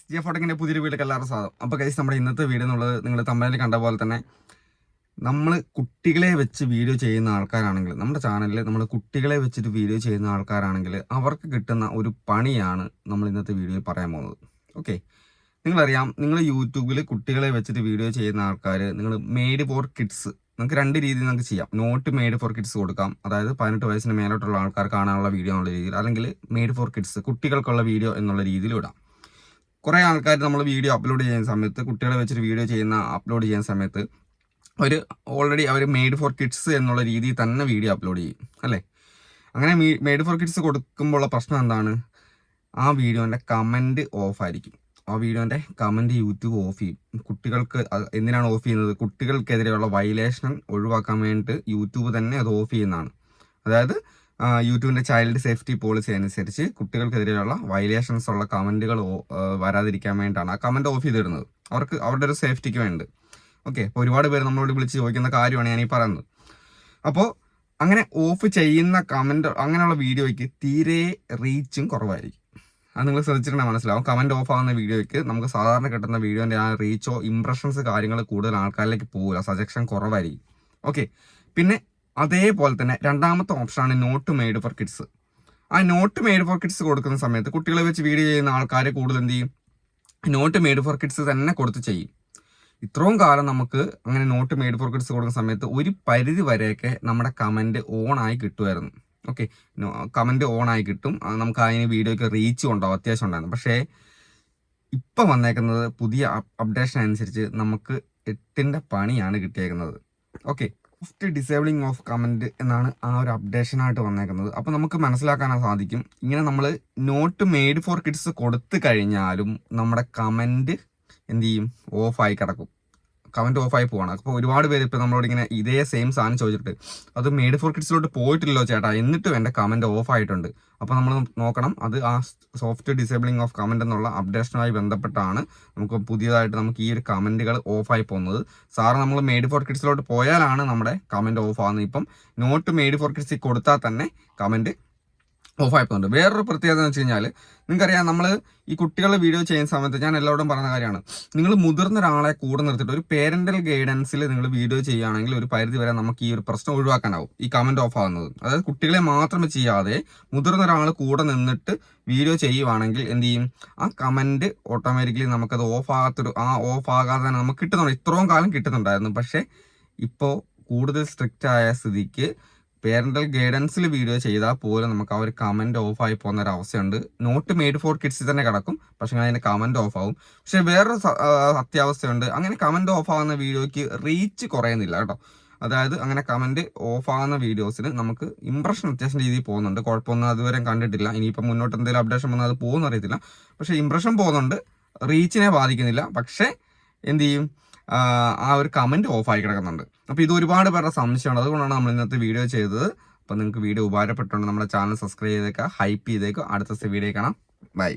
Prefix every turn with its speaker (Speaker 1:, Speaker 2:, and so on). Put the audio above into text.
Speaker 1: G ഫോട്ടോക്കിൻ്റെ പുതിയൊരു വീട്ടിലേക്ക് എല്ലാവരും സ്വാഗതം. അപ്പോൾ ഗൈസ്, നമ്മുടെ ഇന്നത്തെ വീഡിയോ എന്നുള്ളത് നിങ്ങൾ തമിഴിൽ കണ്ട പോലെ തന്നെ നമ്മൾ കുട്ടികളെ വെച്ച് വീഡിയോ ചെയ്യുന്ന ആൾക്കാരാണെങ്കിൽ, നമ്മുടെ ചാനലിൽ നമ്മൾ കുട്ടികളെ വെച്ചിട്ട് വീഡിയോ ചെയ്യുന്ന ആൾക്കാരാണെങ്കിൽ അവർക്ക് കിട്ടുന്ന ഒരു പണിയാണ് നമ്മൾ ഇന്നത്തെ വീഡിയോയിൽ പറയാൻ പോകുന്നത്. ഓക്കെ, നിങ്ങളറിയാം, നിങ്ങൾ യൂട്യൂബിൽ കുട്ടികളെ വെച്ചിട്ട് വീഡിയോ ചെയ്യുന്ന ആൾക്കാർ, നിങ്ങൾ മെയ്ഡ് ഫോർ കിഡ്സ്, നമുക്ക് രണ്ട് രീതിയിൽ നമുക്ക് ചെയ്യാം. നോട്ട് മെയ്ഡ് ഫോർ കിഡ്സ് കൊടുക്കാം, അതായത് 18 വയസ്സിന് മേലോട്ടുള്ള ആൾക്കാർ കാണാനുള്ള വീഡിയോ എന്നുള്ള രീതിയിൽ, അല്ലെങ്കിൽ മെയ്ഡ് ഫോർ കിഡ്സ് കുട്ടികൾക്കുള്ള വീഡിയോ എന്നുള്ള രീതിയിൽ ഇടാം. കുറേ ആൾക്കാർ നമ്മൾ വീഡിയോ അപ്ലോഡ് ചെയ്യുന്ന സമയത്ത്, കുട്ടികളെ വെച്ചിട്ട് വീഡിയോ അപ്ലോഡ് ചെയ്യുന്ന സമയത്ത് ഓൾറെഡി അവർ മെയ്ഡ് ഫോർ കിഡ്സ് എന്നുള്ള രീതിയിൽ തന്നെ വീഡിയോ അപ്ലോഡ് ചെയ്യും, അല്ലേ? അങ്ങനെ മെയ്ഡ് ഫോർ കിഡ്സ് കൊടുക്കുമ്പോഴുള്ള പ്രശ്നം എന്താണ്? ആ വീഡിയോൻ്റെ കമൻറ്റ് ഓഫ് ആയിരിക്കും. ആ വീഡിയോൻ്റെ കമൻറ്റ് യൂട്യൂബ് ഓഫ് ചെയ്യും. കുട്ടികൾക്ക് എന്തിനാണ് ഓഫ് ചെയ്യുന്നത്? കുട്ടികൾക്കെതിരെയുള്ള വയലേഷൻ ഒഴിവാക്കാൻ വേണ്ടിയിട്ട് യൂട്യൂബ് തന്നെ അത് ഓഫ് ചെയ്യുന്നതാണ്. അതായത് യൂട്യൂബിൻ്റെ ചൈൽഡ് സേഫ്റ്റി പോളിസി അനുസരിച്ച് കുട്ടികൾക്കെതിരെയുള്ള വയലേഷൻസ് ഉള്ള കമൻറ്റുകൾ വരാതിരിക്കാൻ വേണ്ടിയിട്ടാണ് ആ കമൻറ്റ് ഓഫ് ചെയ്തിടുന്നത്. അവർക്ക് അവരുടെ ഒരു സേഫ്റ്റിക്ക് വേണ്ടി. ഓക്കെ, അപ്പോൾ ഒരുപാട് പേര് നമ്മളോട് വിളിച്ച് ചോദിക്കുന്ന കാര്യമാണ് ഞാൻ ഈ പറയുന്നത്. അപ്പോൾ അങ്ങനെ ഓഫ് ചെയ്യുന്ന കമൻറ്റ്, അങ്ങനെയുള്ള വീഡിയോയ്ക്ക് തീരെ റീച്ചും കുറവായിരിക്കും. അത് നിങ്ങൾ ശ്രദ്ധിച്ചിട്ടുണ്ടെങ്കിൽ മനസ്സിലാവും. കമൻറ്റ് ഓഫ് ആകുന്ന വീഡിയോയ്ക്ക് നമുക്ക് സാധാരണ കിട്ടുന്ന വീഡിയോൻ്റെ ആ റീച്ചോ ഇംപ്രഷൻസ് കാര്യങ്ങൾ കൂടുതൽ ആൾക്കാരിലേക്ക് പോകില്ല, സജഷൻ കുറവായിരിക്കും. ഓക്കെ, പിന്നെ അതേപോലെ തന്നെ രണ്ടാമത്തെ ഓപ്ഷനാണ് നോട്ട് മെയ്ഡ് ഫോർ കിഡ്സ്. ആ നോട്ട് മെയ്ഡ് ഫോർ കിഡ്സ് കൊടുക്കുന്ന സമയത്ത് കുട്ടികളെ വെച്ച് വീഡിയോ ചെയ്യുന്ന ആൾക്കാരെ കൂടുതൽ എന്ത് ചെയ്യും? നോട്ട് മെയ്ഡ് ഫോർ കിഡ്സ് തന്നെ കൊടുത്ത് ചെയ്യും. ഇത്രയും കാലം നമുക്ക് അങ്ങനെ നോട്ട് മെയ്ഡ് ഫോർ കിഡ്സ് കൊടുക്കുന്ന സമയത്ത് ഒരു പരിധി വരെയൊക്കെ നമ്മുടെ കമൻറ്റ് ഓണായി കിട്ടുമായിരുന്നു. ഓക്കെ, കമൻറ്റ് ഓണായി കിട്ടും, നമുക്ക് അതിന് വീഡിയോയ്ക്ക് റീച്ചും ഉണ്ടാവും, അത്യാവശ്യം ഉണ്ടായിരുന്നു. പക്ഷേ ഇപ്പം വന്നേക്കുന്നത് പുതിയ അപ്ഡേഷൻ അനുസരിച്ച് നമുക്ക് 8ന്റെ പണിയാണ് കിട്ടിയേക്കുന്നത്. Okay, soft disabling of comment എന്നാണ് ആ ഒരു അപ്ഡേഷനായിട്ട് വന്നേക്കുന്നത്. അപ്പോൾ നമുക്ക് മനസ്സിലാക്കാനാണ് സാധിക്കും, ഇങ്ങനെ നമ്മൾ നോട്ട് മെയ്ഡ് ഫോർ കിഡ്സ് കൊടുത്തു കഴിഞ്ഞാലും നമ്മുടെ കമൻറ്റ് എന്ത് ചെയ്യും? ഓഫായി കിടക്കും, കമൻറ്റ് ഓഫായി പോവാണ്. അപ്പോൾ ഒരുപാട് പേര് ഇപ്പോൾ നമ്മളോട് ഇങ്ങനെ ഇതേ സെയിം സാധനം ചോദിച്ചിട്ട്, അത് മെയ്ഡ് ഫോർ കിഡ്സിലോട്ട് പോയിട്ടില്ലല്ലോ ചേട്ടാ, എന്നിട്ടും എൻ്റെ കമൻറ്റ് ഓഫായിട്ടുണ്ട്. അപ്പോൾ നമ്മൾ നോക്കണം, അത് ആ സോഫ്റ്റ് ഡിസേബിളിംഗ് ഓഫ് കമൻറ്റ് എന്നുള്ള അപ്ഡേഷനുമായി ബന്ധപ്പെട്ടാണ് നമുക്ക് പുതിയതായിട്ട് നമുക്ക് ഈ ഒരു കമൻറ്റുകൾ ഓഫായി പോകുന്നത്. സാറ് നമ്മൾ മെയ്ഡ് ഫോർ കിഡ്സിലോട്ട് പോയാലാണ് നമ്മുടെ കമൻറ്റ് ഓഫ് ആകുന്നത്. ഇപ്പം നോട്ട് മെയ്ഡ് ഫോർ കിഡ്സിൽ കൊടുത്താൽ തന്നെ കമൻറ്റ് ഓഫായിപ്പോണ്ട്. വേറൊരു പ്രത്യേകത എന്ന് വെച്ച് കഴിഞ്ഞാൽ, നിങ്ങൾക്കറിയാം, നമ്മൾ ഈ കുട്ടികളെ വീഡിയോ ചെയ്യുന്ന സമയത്ത് ഞാൻ എല്ലാവരോടും പറയുന്ന കാര്യമാണ്, നിങ്ങൾ മുതിർന്ന ഒരാളെ കൂടെ നിർത്തിയിട്ട് ഒരു പേരൻ്റൽ ഗൈഡൻസിൽ നിങ്ങൾ വീഡിയോ ചെയ്യുകയാണെങ്കിൽ ഒരു പരിധി വരെ നമുക്ക് ഈ ഒരു പ്രശ്നം ഒഴിവാക്കാനാവും, ഈ കമൻറ്റ് ഓഫ് ആകുന്നത്. അതായത് കുട്ടികളെ മാത്രം ചെയ്യാതെ മുതിർന്ന ഒരാൾ കൂടെ നിന്നിട്ട് വീഡിയോ ചെയ്യുവാണെങ്കിൽ എന്ത് ചെയ്യും? ആ കമൻറ്റ് ഓട്ടോമാറ്റിക്കലി നമുക്കത് ഓഫ് ആകാതെ തന്നെ നമുക്ക് കിട്ടുന്നുണ്ട്. ഇത്രയും കാലം കിട്ടുന്നുണ്ടായിരുന്നു. പക്ഷേ ഇപ്പോൾ കൂടുതൽ സ്ട്രിക്റ്റ് ആയ സ്ഥിതിക്ക് പേരൻ്റൽ ഗൈഡൻസിൽ വീഡിയോ ചെയ്താൽ പോലും നമുക്ക് ആ ഒരു കമൻറ്റ് ഓഫായി പോകുന്ന ഒരു അവസ്ഥയുണ്ട്. നോട്ട് മെയ്ഡ് ഫോർ കിഡ്സിൽ തന്നെ കിടക്കും, പക്ഷേ അതിൻ്റെ കമൻറ്റ് ഓഫ് ആവും. പക്ഷേ വേറൊരു അത്യാവസ്ഥയുണ്ട്, അങ്ങനെ കമൻറ്റ് ഓഫ് ആകുന്ന വീഡിയോയ്ക്ക് റീച്ച് കുറയുന്നില്ല കേട്ടോ. അതായത് അങ്ങനെ കമൻറ്റ് ഓഫ് ആകുന്ന വീഡിയോസിന് നമുക്ക് ഇംപ്രഷൻ അത്യാവശ്യം രീതിയിൽ പോകുന്നുണ്ട്. കുഴപ്പമൊന്നും അതുവരെ കണ്ടിട്ടില്ല. ഇനിയിപ്പം മുന്നോട്ട് എന്തെങ്കിലും അപ്ഡേഷൻ വന്നാൽ അത് പോകുമെന്ന് അറിയത്തില്ല. പക്ഷേ ഇംപ്രഷൻ പോകുന്നുണ്ട്, റീച്ചിനെ ബാധിക്കുന്നില്ല. പക്ഷേ എന്ത് ചെയ്യും? ആ ഒരു കമൻറ്റ് ഓഫായി കിടക്കുന്നുണ്ട്. അപ്പോൾ ഇത് ഒരുപാട് പേരുടെ സംശയമാണ്, അതുകൊണ്ടാണ് നമ്മൾ ഇന്നത്തെ വീഡിയോ ചെയ്തത്. അപ്പോൾ നിങ്ങൾക്ക് വീഡിയോ ഉപകാരപ്പെട്ടുകൊണ്ട് നമ്മുടെ ചാനൽ സബ്സ്ക്രൈബ് ചെയ്തേക്കുക, ഹൈപ്പ് ചെയ്തേക്കുക. അടുത്ത വീഡിയോ കാണാം. ബൈ.